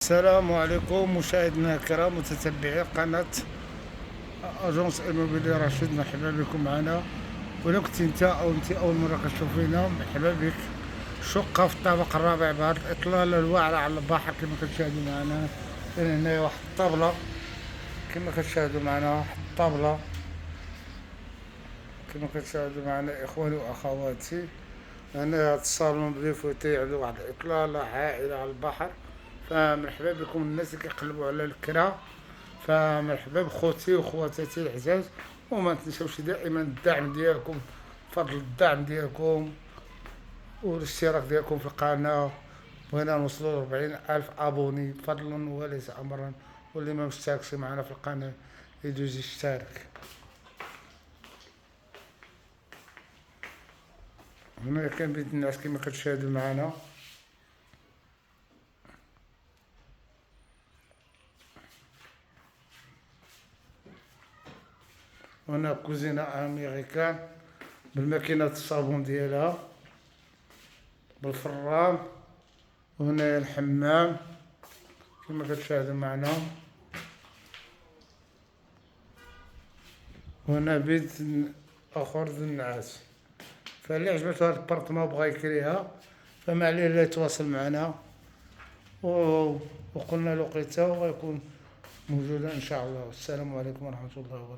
السلام عليكم مشاهدينا الكرام متتبعي قناة أجونس إيموبيلي رشيد، مرحبا بكم معنا. ولو كنت انت او انت اول مرة كتشوفينا، مرحبا بك. شقة في الطابق الرابع بهذه الإطلالة الواعرة على البحر كما كتشاهدوا معنا. كاين هنايا واحد الطابلة كما كتشاهدوا معنا، واحد الطابلة كما كتشاهدوا معنا إخواني وأخواتي. هنا هاد الصالون بليفوتي على واحد الإطلالة هائلة على البحر. فمرحبا بكم الناس اللي كيقلبوا على الكرا. فمرحبا بخوتي وخواتاتي العزاز، وما تنساوش دائما الدعم ديالكم، فضل الدعم ديالكم والاشتراك ديالكم في القناة. بغينا نوصلوا 40,000 ابوني فضلا وليس امرا، واللي ما مشتركش معنا في القناة يدوز يشترك. هنا كان بيت الناس كما كتشاهدوا معنا. هنا كوزينة امريكان بالماكينة الصابون ديالها بالفران. وهنا الحمام كما كتشاهدوا معنا. وهنا بيت اخر ذو النعاس. فاللي عجبته هاد البارتما وبغا يكريها فما عليه الا يتواصل معنا، وقلنا له لقيته وغيكون موجودا ان شاء الله. والسلام عليكم ورحمة الله وبركاته.